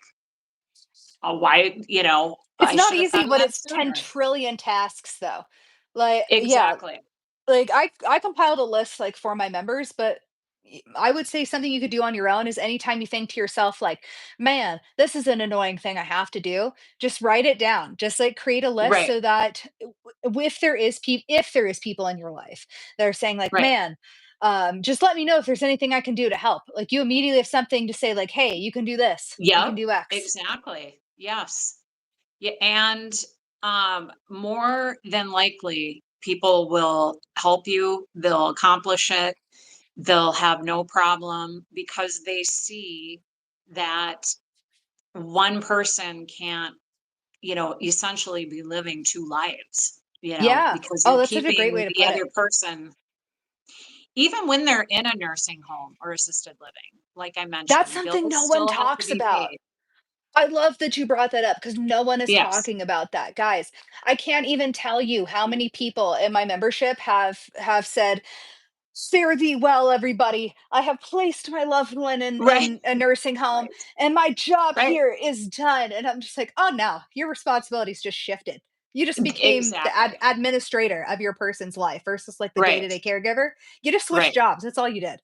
why, it's I not should have easy thought of when that it's 10 sooner. trillion tasks though. Like yeah, Exactly. like I compiled a list like for my members, but I would say something you could do on your own is anytime you think to yourself, like, man, this is an annoying thing I have to do, just write it down. Just like create a list Right, so that if there is if there is people in your life that are saying, like, right. man, just let me know if there's anything I can do to help. Like you immediately have something to say, like, hey, you can do this, you can Yep, do X. exactly. Yes. Yeah, and more than likely, people will help you. They'll accomplish it. They'll have no problem because they see that one person can't, essentially be living two lives, Yeah. because Oh, you're that's such a great keeping way to the put it. other person, even when they're in a nursing home or assisted living, like I That's mentioned, something bills no one still have to talks be about. paid. I love that you brought that up because no one is Yes. talking about that. Guys, I can't even tell you how many people in my membership have said, "Fare thee well, everybody. I have placed my loved one in Right. a nursing home, Right. and my job Right. here is done." And I'm just like, "Oh, no, your responsibilities just shifted. You just became the Exactly. administrator of your person's life versus like the Right. day-to-day caregiver. You just switched Right. jobs. That's all you did.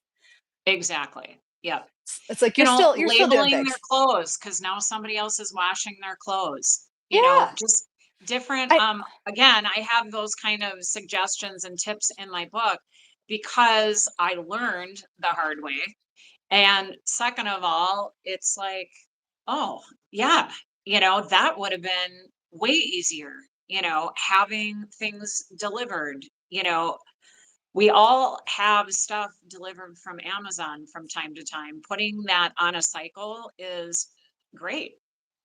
Exactly. Yep. It's like you're still doing Labeling their things." clothes because now somebody else is washing their clothes. Yeah. Just different, I again, I have those kind of suggestions and tips in my book because I learned the hard way. And second of all, it's like, oh, yeah, that would have been way easier, having things delivered. We all have stuff delivered from Amazon from time to time. Putting that on a cycle is great,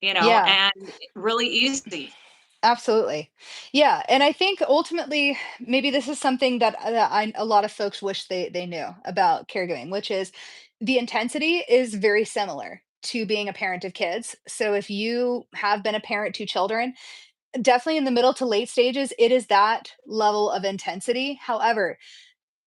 yeah. and really easy. Absolutely. Yeah, and I think ultimately, maybe this is something that a lot of folks wish they knew about caregiving, which is the intensity is very similar to being a parent of kids. So if you have been a parent to children, definitely in the middle to late stages, it is that level of intensity. However,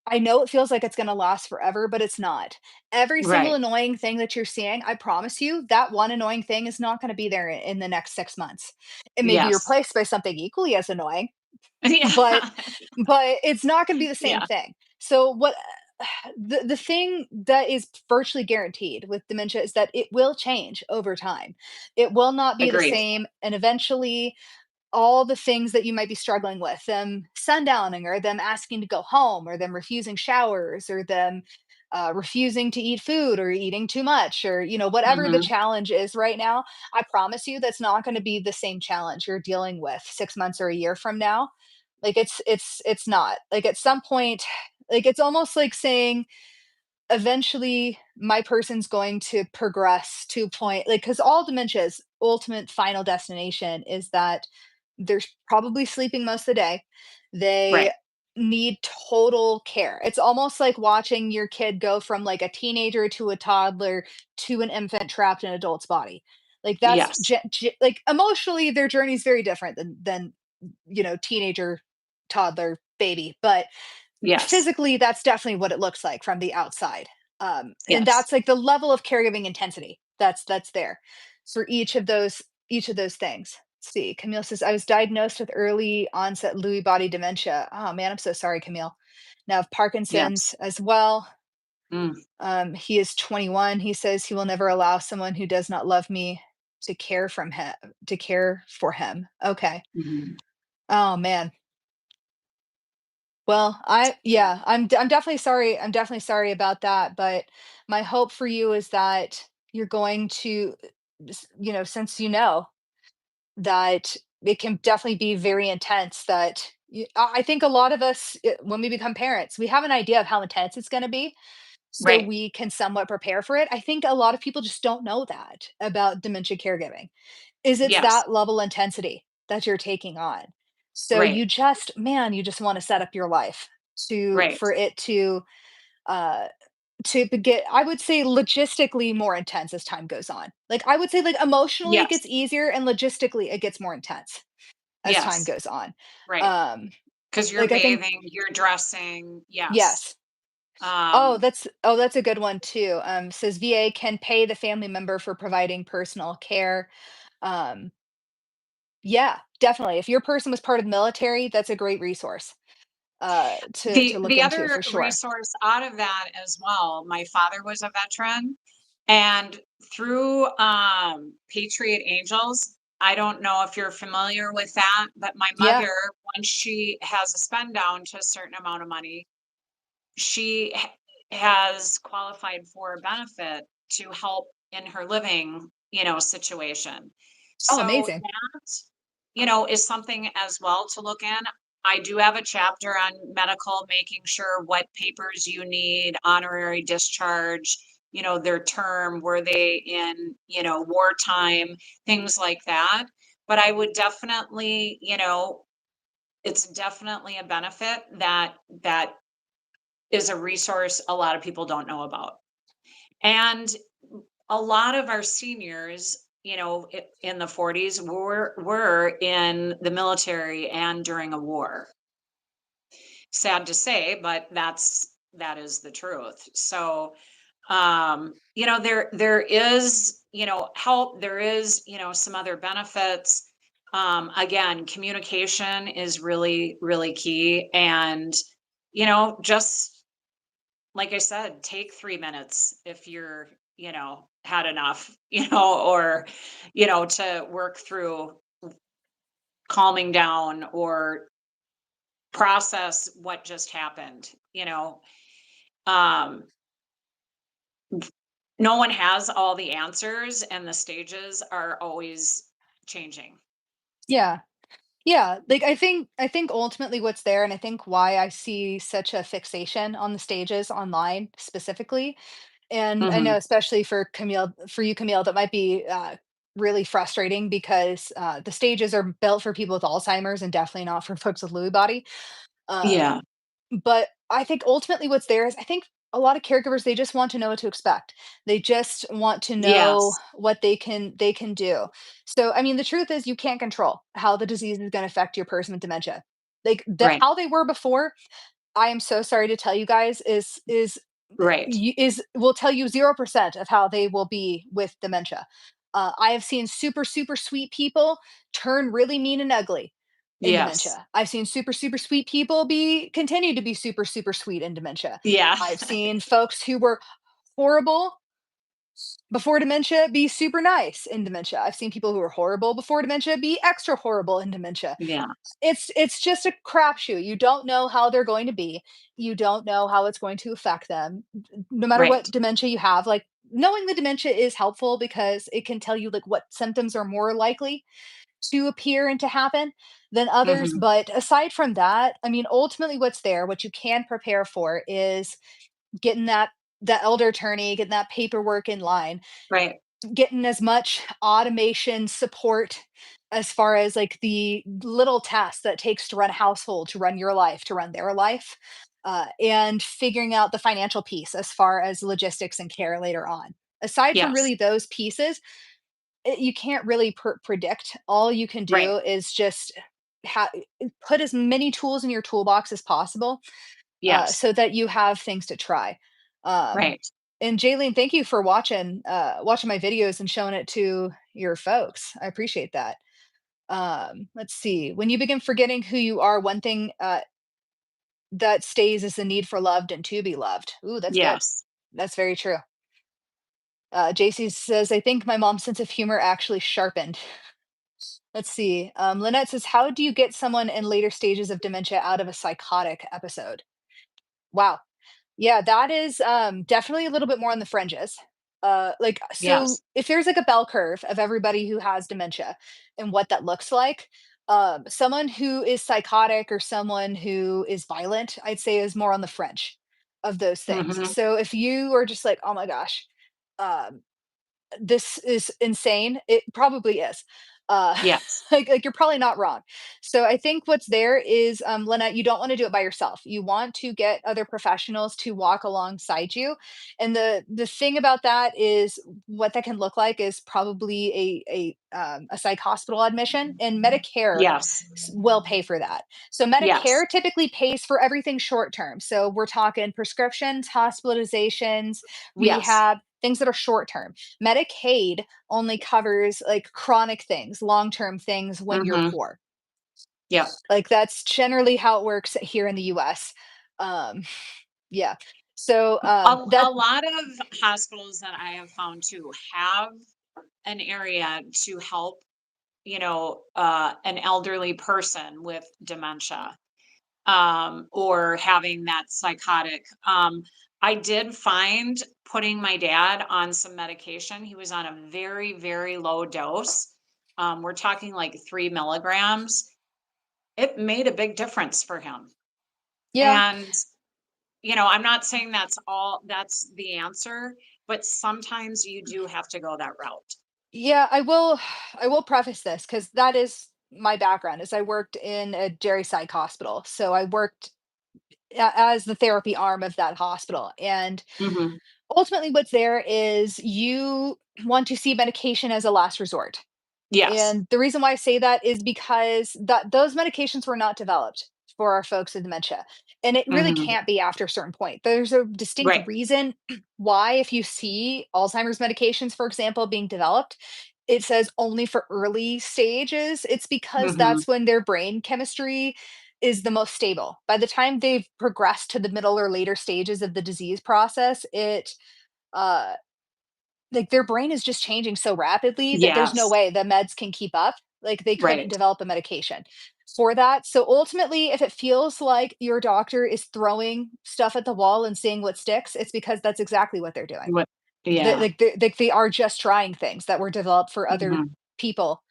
I know it feels like it's gonna last forever, but it's not. Every single Right. annoying thing that you're seeing, I promise you, that one annoying thing is not gonna be there in the next 6 months. It may be Yes. replaced by something equally as annoying, but Yeah. it's not gonna be the same Yeah. thing. So what the thing that is virtually guaranteed with dementia is that it will change over time. It will not be the Agreed. same, and eventually all the things that you might be struggling with, them sundowning or them asking to go home or them refusing showers or them refusing to eat food or eating too much or whatever the Mhm. challenge is right now. I promise you that's not going to be the same challenge you're dealing with 6 months or a year from now. Like it's not like at some point, like it's almost like saying eventually my person's going to progress to a point, like, because all dementia's ultimate final destination is that they're probably sleeping most of the day. They Right. need total care. It's almost like watching your kid go from like a teenager to a toddler to an infant trapped in an adult's body. Like that's Yes. like emotionally their journey is very different than teenager, toddler, baby, but Yes. physically, that's definitely what it looks like from the outside. And Yes. that's like the level of caregiving intensity that's there for each of those things. Let's see. Camille says, I was diagnosed with early onset Lewy body dementia. Oh man, I'm so sorry, Camille. Now I have Parkinson's Yes. as well. Mm. He is 21. He says he will never allow someone who does not love me to care from him to care for him. Okay. Mhm. Oh man. Well, Yeah. I'm definitely sorry. I'm definitely sorry about that, but my hope for you is that you're going to since you know that it can definitely be very intense that I think a lot of us when we become parents, we have an idea of how intense it's going to be so Right. we can somewhat prepare for it. I think a lot of people just don't know that about dementia caregiving is it's Yes. that level intensity that you're taking on. So Right. you just want to set up your life to Right. for it uh get, I would say, logistically more intense as time goes on. Like I would say like emotionally it Yes. gets easier and logistically it gets more intense as time Yes. goes on. Right. Um Because 'Cause you're like I think bathing, you're dressing. Yes. yes. Um, That's a good one too. Says VA can pay the family member for providing personal care. Um yeah, definitely. If your person was part of the military, that's a great resource. to look The into other for sure. resource out of that as well, my father was a veteran, and through, Patriot Angels, I don't know if you're familiar with that, but my Yeah. mother, once she has a spend down to a certain amount of money, she has qualified for a benefit to help in her living, situation. Oh, So amazing. that, is something as well to look in. I do have a chapter on medical, making sure what papers you need, honorary discharge, their term, were they in, wartime, things like that. But I would definitely, it's definitely a benefit that is a resource a lot of people don't know about. And a lot of our seniors, in the 40s were in the military and during a war. Sad to say, but that is the truth. So, there is, help, there is, some other benefits. Again, communication is really, really key. And, just like I said, take 3 minutes if you're, had enough, or, to work through calming down or process what just happened, Um, no one has all the answers and the stages are always changing. Yeah. Yeah, like, I think ultimately what's there, and I think why I see such a fixation on the stages online specifically, and I know Mhm. especially for you, Camille, that might be, really frustrating because, the stages are built for people with Alzheimer's and definitely not for folks with Lewy body. Yeah. But I think ultimately what's there is I think a lot of caregivers, they just want to know what to expect. They just want to know Yes. what they can do. So I mean the truth is you can't control how the disease is going to affect your person with dementia. Like Right. how they were before, I am so sorry to tell you guys Right. is will tell you 0% of how they will be with dementia. I have seen super, super sweet people turn really mean and ugly in Yes. dementia. I've seen super, super sweet people be continue to be super, super sweet in dementia. Yeah. I've seen folks who were horrible before dementia be super nice in dementia. I've seen people who were horrible before dementia be extra horrible in dementia. Yeah. It's just a crapshoot. You don't know how they're going to be. You don't know how it's going to affect them. No matter what Right. dementia you have, like knowing the dementia is helpful because it can tell you like what symptoms are more likely to appear and to happen than others. Mhm. But aside from that, I mean, ultimately what's there, what you can prepare for is getting that elder attorney, getting that paperwork in line, Right. getting as much automation support as far as like the little tasks that takes to run a household, to run your life, to run their life, and figuring out the financial piece as far as logistics and care later on. Aside from Yes. really those pieces, you can't really predict. All you can Right. do is just put as many tools in your toolbox as possible Yes. so that you have things to try. Um, Right. and Jaylene, thank you for watching my videos and showing it to your folks. I appreciate that. Let's see. When you begin forgetting who you are, one thing that stays is the need for loved and to be loved. Ooh, that's good. Yes. That's very true. JC says, I think my mom's sense of humor actually sharpened. Let's see. Lynette says, how do you get someone in later stages of dementia out of a psychotic episode? Wow. Yeah, that is, definitely a little bit more on the fringes. Like, so Yes. if there's like a bell curve of everybody who has dementia and what that looks like, someone who is psychotic or someone who is violent, I'd say is more on the fringe of those things. Mhm. So if you are just like, oh my gosh, um, this is insane. It probably is. Uh, Yes. like you're probably not wrong. So I think what's there is, Lynette, you don't want to do it by yourself. You want to get other professionals to walk alongside you. And the thing about that is what that can look like is probably a psych hospital admission, and Medicare Yes. will pay for that. So Yes. Medicare typically pays for everything short term. So we're talking prescriptions, hospitalizations, Yes. rehab, things that are short term. Medicaid only covers like chronic things, long-term things when you're Mhm. poor. Yep. Like, that's generally how it works here in the US. Um, yeah. So, A that lot of hospitals that I have found too have an area to help, an elderly person with dementia, or having that psychotic. I did find putting my dad on some medication. He was on a very, very low dose. We're talking like 3 milligrams. It made a big difference for him. yeah. And, I'm not saying that's the answer, but sometimes you do have to go that route. Yeah, I will preface this because that is my background, is I worked in a geri psych hospital. So I worked as the therapy arm of that hospital. And Hmm. ultimately what's there is you want to see medication as a last resort. Yes. And the reason why I say that is because those medications were not developed for our folks with dementia. And it really Hmm. can't be after a certain point. There's a distinct Right. reason why, if you see Alzheimer's medications, for example, being developed, it says only for early stages. It's because Hmm. that's when their brain chemistry is the most stable. By the time they've progressed to the middle or later stages of the disease process, uh like, their brain is just changing so rapidly that there's no Yes. way the meds can keep up. Like, they couldn't Right. develop a medication for that. So, ultimately, if it feels like your doctor is throwing stuff at the wall and seeing what sticks, it's because that's exactly what they're doing. What? Yeah. They are just trying things that were developed for other Hmm. people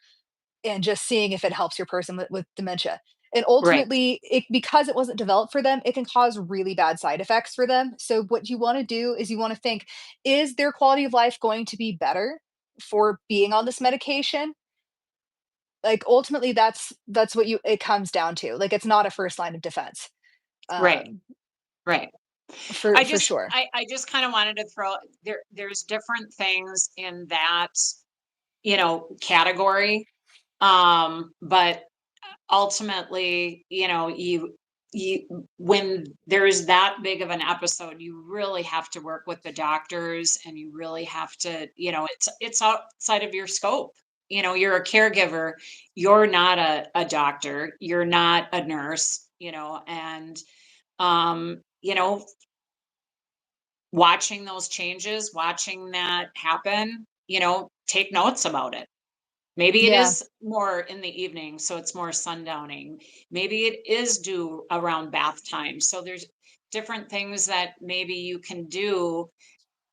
and just seeing if it helps your person with dementia. And Right. ultimately, it because it wasn't developed for them, it can cause really bad side effects for them. So what you want to do is you want to think, is their quality of life going to be better for being on this medication? Like ultimately that's what you it comes down to. Like it's not a first line of defense. Right. Um Right. for sure. I just kind of wanted to throw there's different things in that, category. But ultimately, you when there's that big of an episode, you really have to work with the doctors, and you really have to, it's outside of your scope. You're a caregiver, you're not a doctor, you're not a nurse, and um, you know, watching those changes, watching that happen, take notes about it. Maybe it Yeah. is more in the evening, so it's more sundowning. Maybe it is due around bath time. So there's different things that maybe you can do,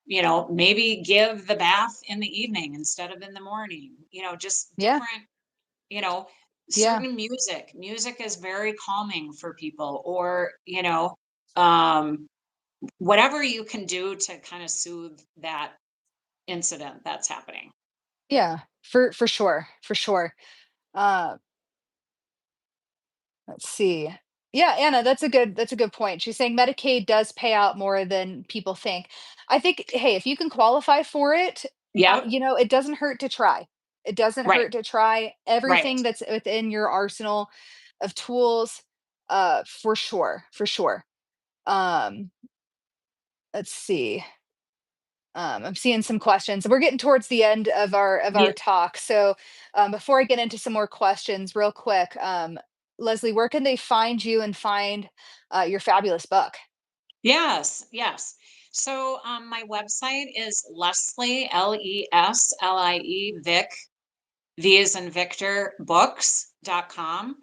maybe give the bath in the evening instead of in the morning, just Yeah. different, you know, Yeah. certain music. Music is very calming for people, or, um, whatever you can do to kind of soothe that incident that's happening. Yeah. For sure. For sure. Uh Let's see. Yeah, Anna, that's a good point. She's saying Medicaid does pay out more than people think. I think, hey, if you can qualify for it, Yep. it doesn't hurt to try. It doesn't Right. hurt to try Right. everything that's within your arsenal of tools, for sure, for sure. Um, let's see. I'm seeing some questions. We're getting towards the end of our Yeah. talk. So before I get into some more questions, real quick, Leslie, where can they find you and find your fabulous book? Yes, yes. So my website is Leslie, Leslie, Vic, V as in Victor, books.com.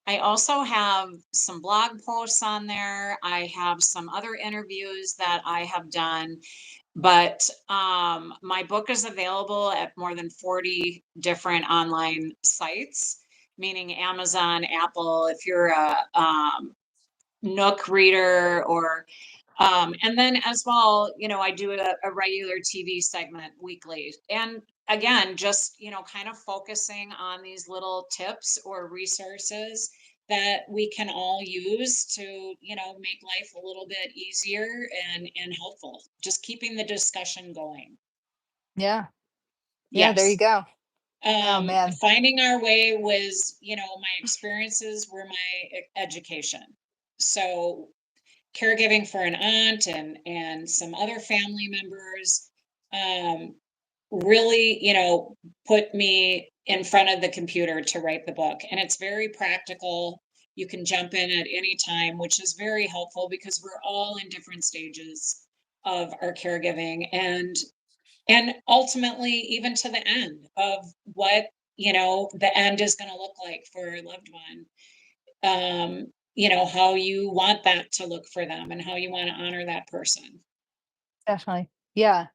I also have some blog posts on there. I have some other interviews that I have done, but my book is available at more than 40 different online sites, meaning Amazon, Apple. If you're a Nook reader, or and then as well, I do a regular TV segment weekly. And again, just, kind of focusing on these little tips or resources that we can all use to, make life a little bit easier and helpful. Just keeping the discussion going. Yeah, yeah, there you Yes. go. Oh man, Finding our way was, my experiences were my education. So caregiving for an aunt and some other family members, really, put me in front of the computer to write the book. And it's very practical. You can jump in at any time, which is very helpful because we're all in different stages of our caregiving, and ultimately even to the end of what, the end is going to look like for a loved one. How you want that to look for them and how you want to honor that person. Definitely. Yeah.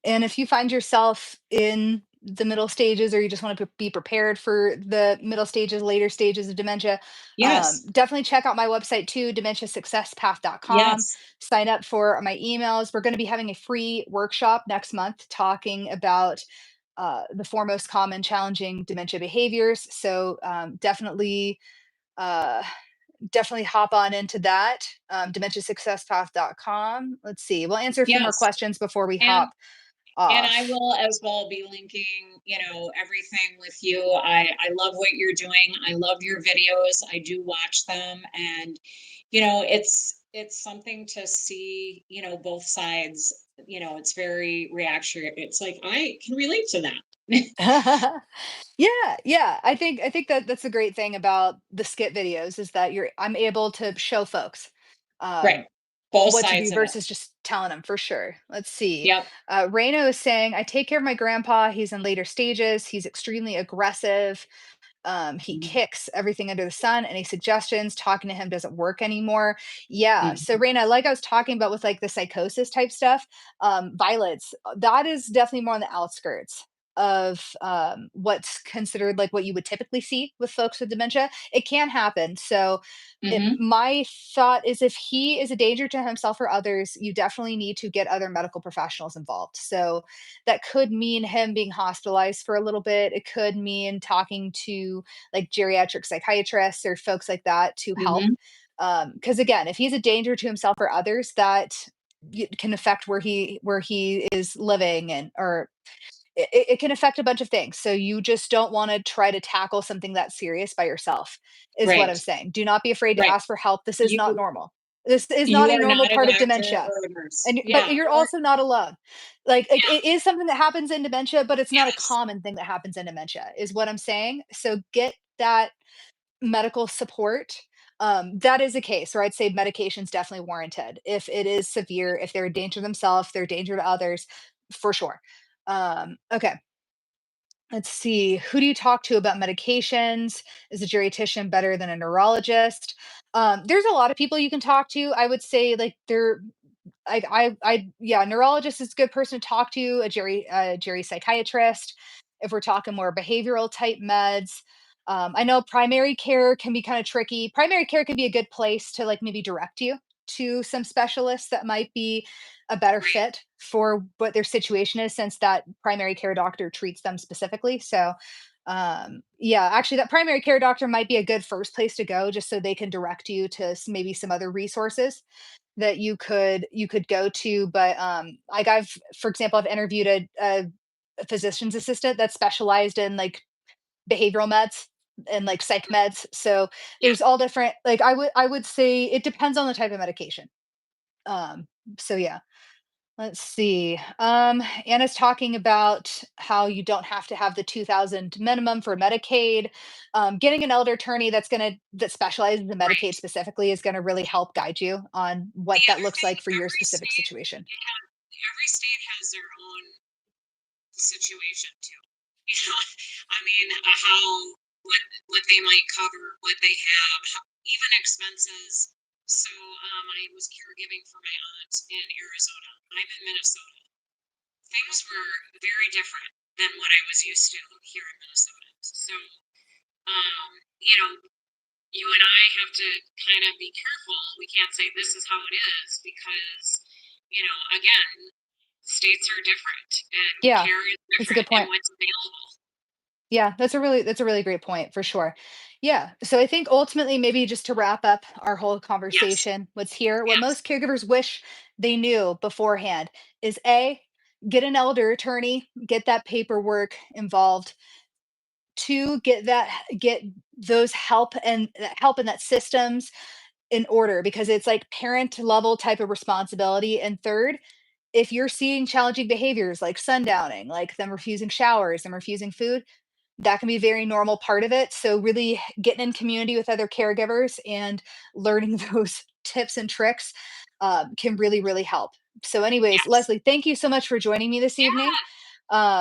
And if you find yourself in the middle stages or you just want to be prepared for the middle stages, later stages of dementia, Yes. definitely check out my website too, dementiasuccesspath.com. Yes. Sign up for my emails. We're going to be having a free workshop next month talking about the four most common challenging dementia behaviors. So uh, definitely hop on into that. Dementiasuccesspath.com. Let's see. We'll answer a few more Yes. questions before we And hop And I off. will as well be linking, everything with you. I love what you're doing. I love your videos. I do watch them, and it's something to see, both sides. It's very reactionary. It's like I can relate to that. Yeah, yeah. I think that that's a great thing about the skit videos is that I'm able to show folks Right. um Both what to do sides of it. versus just telling them for sure. Let's see. Yep. Reno is saying, I take care of my grandpa. He's in later stages. He's extremely aggressive. He Mhm. kicks everything under the sun. Any suggestions? Talking to him doesn't work anymore. Yeah. So, Mhm. Raina, like I was talking about with like the psychosis type stuff, violence, that is definitely more on the outskirts of what's considered like what you would typically see with folks with dementia. It can happen. So, Mhm. my thought is if he is a danger to himself or others, you definitely need to get other medical professionals involved. So, that could mean him being hospitalized for a little bit. It could mean talking to like geriatric psychiatrists or folks like that to help. Mhm. Because again, if he's a danger to himself or others, that can affect where he is living and or it can affect a bunch of things. So you just don't want to try to tackle something that serious by yourself, is what Right. I'm saying. Do not be afraid to Right. ask for help. This is not You normal. This is not you a are normal not a part of doctor dementia. or a nurse. And but Yeah. you're Or also not alone. Like yeah. it is something that happens in dementia, but it's not a Yes. common thing that happens in dementia, is what I'm saying. So get that medical support. That is a case where I'd say medication's definitely warranted. If it is severe, if they're a danger to themselves, they're a danger to others, for sure. Okay. Let's see. Who do you talk to about medications? Is a geriatrician better than a neurologist? There's a lot of people you can talk to. I would say like yeah, neurologist is a good person to talk to. A geri psychiatrist. If we're talking more behavioral type meds, I know primary care can be kind of tricky. Primary care could be a good place to like maybe direct you to some specialists that might be a better Right. fit for what their situation is, since that primary care doctor treats them specifically. So, yeah, actually, that primary care doctor might be a good first place to go, just so they can direct you to maybe some other resources that you could go to. But like for example, I've interviewed a physician's assistant that specialized in like behavioral meds and like psych meds. So Yeah. there's all different, like I would say it depends on the type of medication. um so yeah. Let's see. Anna's talking about how you don't have to have the 2,000 minimum for Medicaid. Getting an elder attorney that specializes in Medicaid Right. specifically is going to really help guide you on The what that other looks thing, like for your specific situation. every state has their own situation too. You know, I mean, how what they might cover, what they have, even expenses. So I was caregiving for my aunt in Arizona. I'm in Minnesota. Things were very different than what I was used to here in Minnesota. So um, you know, you and I have to kind of be careful. We can't say this is how it is because, again, states are different and Yeah, care is that's a different good and point. what's available. Yeah, that's a really great point for sure. Yeah. So I think ultimately, maybe just to wrap up our whole Yes. conversation, what's here, what Yes. most caregivers wish they knew beforehand is A, get an elder attorney, get that paperwork involved. Two, get those help in that systems in order, because it's like parent level type of responsibility. And third, if you're seeing challenging behaviors like sundowning, like them refusing showers, them refusing food, that can be a very normal part of it. So really getting in community with other caregivers and learning those tips and tricks can really, really help. So, anyways, Yes. Leslie, thank you so much for joining me this evening. Yeah,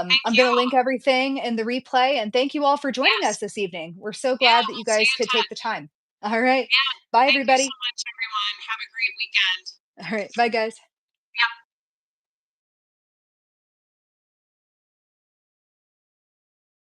thank I'm you. going to link everything in the replay, and thank you all for joining us Yes. this evening. We're so Yeah, glad that you we'll stay guys in could take the touch. time. All right. Yeah. Bye, Thank you so everybody. much, everyone. Have a great weekend. All right. Bye, guys.